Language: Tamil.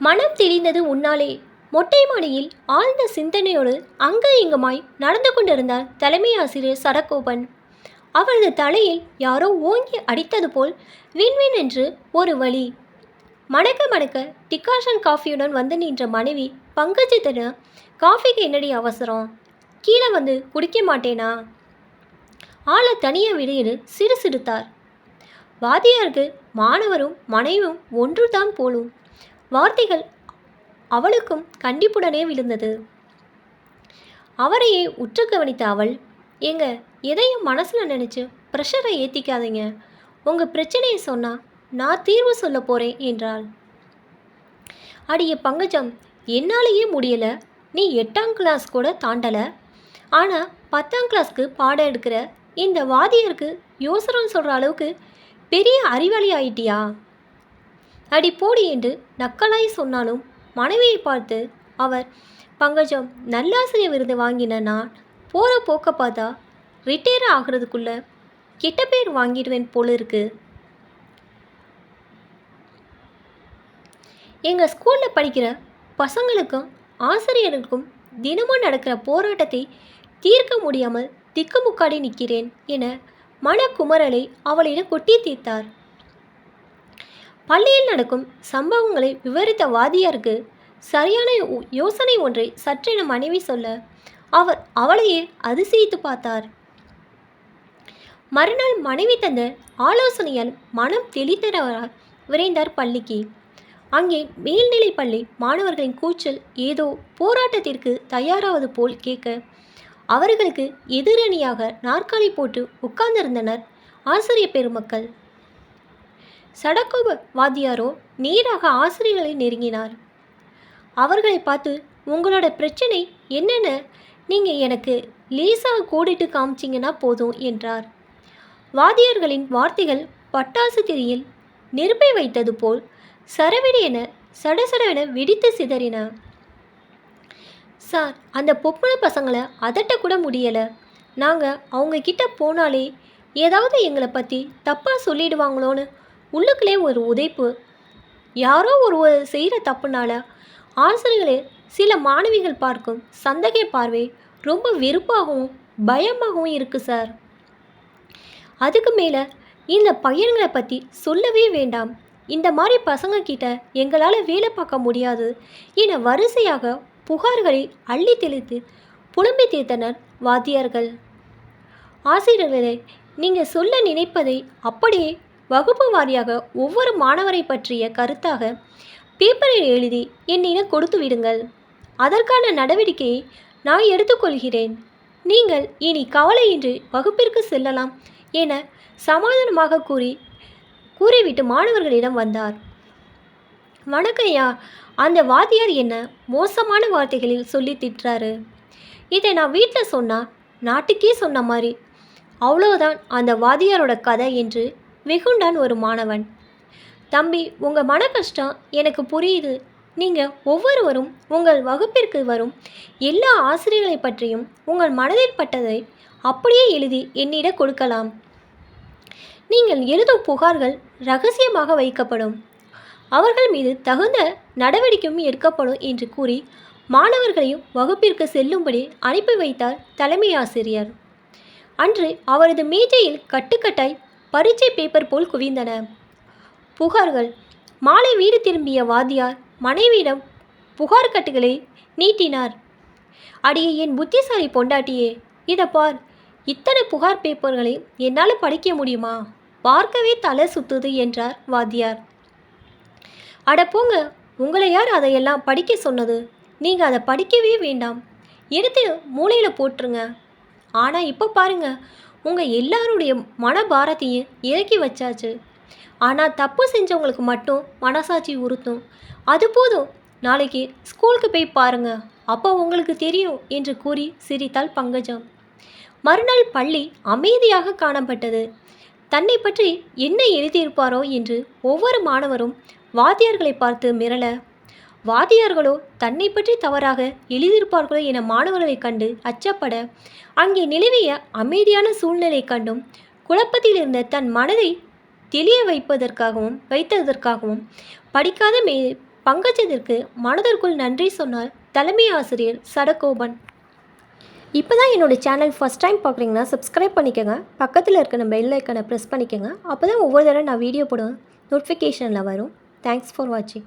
மனம் தெளிந்தது உன்னாலே. மொட்டை மாடியில் ஆழ்ந்த சிந்தனையோடு அங்கு இங்குமாய் நடந்து கொண்டிருந்தார் தலைமை ஆசிரியர் சடகோபன். அவரது தலையில் யாரோ ஓங்கி அடித்தது போல் விண்வின் என்று ஒரு வலி. மணக்க மணக்க டிகாஷன் காஃபியுடன் வந்து நின்ற மனைவி பங்கஜத்திடம், காஃபிக்கு என்னடி அவசரம், கீழே வந்து குடிக்க மாட்டேனா? ஆளை தனியாக விடையிடு சிறு சிறுத்தார். வாத்தியாருக்கு மாணவரும் மனைவியும் ஒன்றுதான் போலும். வார்த்தைகள் அவளுக்கும் கண்டிப்புடனே விழுந்தது. அவரையே உற்று கவனித்த அவள், ஏங்க, எதையும் மனசில் நினச்சி ப்ரெஷரை ஏற்றிக்காதீங்க, உங்கள் பிரச்சனையை சொன்னால் நான் தீர்வு சொல்ல போகிறேன் என்றாள். அடிய பங்கஜம், என்னாலேயே முடியலை. நீ 8ஆம் கிளாஸ் கூட தாண்டலை, ஆனால் 10ஆம் கிளாஸ்க்கு பாடம் எடுக்கிற இந்த வாத்தியாருக்கு யோசனை சொல்கிற அளவுக்கு பெரிய அறிவாளி ஆயிட்டியா? அடி போடி என்று நக்கலாய் சொன்னாலும் மனைவியை பார்த்து அவர், பங்கஜம், நல்லாசிரியர் விருது வாங்கின நான் போகிற போக்க பார்த்தா ரிட்டையர் ஆகிறதுக்குள்ள கெட்ட பேர் வாங்கிடுவேன் போல இருக்கு. எங்கள் ஸ்கூலில் படிக்கிற பசங்களுக்கும் ஆசிரியர்களுக்கும் தினமும் நடக்கிற போராட்டத்தை தீர்க்க முடியாமல் திக்குமுக்காடி நிற்கிறேன் என மனக்குமரலை அவளிடம் கொட்டி தீர்த்தார். பள்ளியில் நடக்கும் சம்பவங்களை விவரித்த வாதியாருக்கு சரியான யோசனை ஒன்றை சற்றென மனைவி சொல்ல அவர் அவளையே அதிசயித்து பார்த்தார். மறுநாள் மனைவி தந்த ஆலோசனையால் மனம் தெளிந்தவரால் விரைந்தார் பள்ளிக்கு. அங்கே மேல்நிலை பள்ளி மாணவர்களின் கூச்சல் ஏதோ போராட்டத்திற்கு தயாராவது போல் கேட்க அவர்களுக்கு எதிரணியாக நாற்காலி போட்டு உட்கார்ந்திருந்தனர் ஆசிரியர் பெருமக்கள். சடகோப வாத்தியாரோ நேராக ஆசிரியர்களை நெருங்கினார். அவர்களை பார்த்து, உங்களோட பிரச்சனை என்னென்ன நீங்கள் எனக்கு லேசாக கோடிட்டு காமிச்சிங்கன்னா போதும் என்றார். வாத்தியார்களின் வார்த்தைகள் பட்டாசு திரியில் நெருப்பை வைத்தது போல் சரவெடி என சடசடவென வெடித்து சிதறின. சார், அந்த பொப்புன பசங்களை அதட்டக்கூட முடியலை. நாங்கள் அவங்கக்கிட்ட போனாலே ஏதாவது எங்களை பற்றி தப்பாக சொல்லிடுவாங்களோன்னு உள்ளுக்குள்ளே ஒரு உதைப்பு. யாரோ ஒருவர் செய்கிற தப்புனால ஆசிரியர்களே சில மாணவிகள் பார்க்கும் சந்தேக பார்வை ரொம்ப வெறுப்பாகவும் பயமாகவும் இருக்குது சார். அதுக்கு மேலே இந்த பையன்களை பற்றி சொல்லவே வேண்டாம். இந்த மாதிரி பசங்க கிட்ட எங்களால் வேலை பார்க்க முடியாது என வரிசையாக புகார்களை அள்ளி தெளித்து புலம்பி தீர்த்தனர் வாத்தியார்கள். ஆசிரியர்களே, நீங்கள் சொல்ல நினைப்பதை அப்படியே வகுப்பு வாரியாக ஒவ்வொரு மாணவரை பற்றிய கருத்தாக பேப்பரில் எழுதி என்னிடம் கொடுத்து விடுங்கள். அதற்கான நடவடிக்கையை நான் எடுத்துக்கொள்கிறேன். நீங்கள் இனி கவலையின்றி வகுப்பிற்கு செல்லலாம் என சமாதானமாக கூறிவிட்டு மாணவர்களிடம் வந்தார். வணக்கையா, அந்த வாத்தியார் என்ன மோசமான வார்த்தைகளில் சொல்லி திட்டுறாரு. இதை நான் வீட்டில் சொன்னால் நாட்டுக்கே சொன்ன மாதிரி. அவ்வளோதான் அந்த வாத்தியாரோட கதை என்று வெகுண்டான் ஒரு மாணவன். தம்பி, உங்கள் மன கஷ்டம் எனக்கு புரியுது. நீங்கள் ஒவ்வொருவரும் உங்கள் வகுப்பிற்கு வரும் எல்லா ஆசிரியர்களை பற்றியும் உங்கள் மனதில் பட்டதை அப்படியே எழுதி என்னிடம் கொடுக்கலாம். நீங்கள் எழுதும் புகார்கள் இரகசியமாக வைக்கப்படும். அவர்கள் மீது தகுந்த நடவடிக்கையும் எடுக்கப்படும் என்று கூறி மாணவர்களையும் வகுப்பிற்கு செல்லும்படி அனுப்பி வைத்தார் தலைமை ஆசிரியர். அன்று அவரது மேஜையில் கட்டுக்கட்டாய் பரீட்சை பேப்பர் போல் குவிந்தன புகார்கள். மாலை வீடு திரும்பிய வாத்தியார் மனைவியிடம் புகார் கட்டுகளை நீட்டினார். அடியே என் புத்திசாலி பொண்டாட்டியே, இதை பார், இத்தனை புகார் பேப்பர்களை என்னால் படிக்க முடியுமா? பார்க்கவே தலை சுத்துது என்றார் வாத்தியார். அட போங்க, உங்களை யார் அதையெல்லாம் படிக்க சொன்னது? நீங்கள் அதை படிக்கவே வேண்டாம், எடுத்து மூளையில் போட்டுருங்க. ஆனால் இப்போ பாருங்க, உங்கள் எல்லாருடைய மனபாரத்தையும் இறக்கி வச்சாச்சு. ஆனால் தப்பு செஞ்சவங்களுக்கு மட்டும் மனசாட்சி உறுத்தும். அது போதும், நாளைக்கு ஸ்கூலுக்கு போய் பாருங்க, அப்போ உங்களுக்கு தெரியும் என்று கூறி சிரித்தாள் பங்கஜம். மறுநாள் பள்ளி அமைதியாக காணப்பட்டது. தன்னை பற்றி என்ன எழுதியிருப்பாரோ என்று ஒவ்வொரு மாணவரும் வாத்தியார்களை பார்த்து மிரள, வாத்தியார்களோ தன்னை பற்றி தவறாக எழுதியிருப்பார்களோ என மாணவர்களை கண்டு அச்சப்பட, அங்கே நிலவிய அமைதியான சூழ்நிலை கண்டும் குழப்பத்தில் இருந்த தன் மனதை தெளிய வைத்ததற்காகவும் படிக்காத பங்கஜத்திற்கு மனதிற்குள் நன்றி சொன்னார் தலைமை ஆசிரியர் சடகோபன். இப்போ தான் என்னோடய சேனல் ஃபஸ்ட் டைம் பார்க்குறீங்கன்னா சப்ஸ்கிரைப் பண்ணிக்கோங்க. பக்கத்தில் இருக்க நம்ம பெல் ஐக்கனை ப்ரெஸ் பண்ணிக்கோங்க. அப்போ தான் ஒவ்வொரு தடவை நான் வீடியோ போடுவேன் நோட்டிஃபிகேஷனில் வரும். தேங்க்ஸ் ஃபார் வாட்சிங்.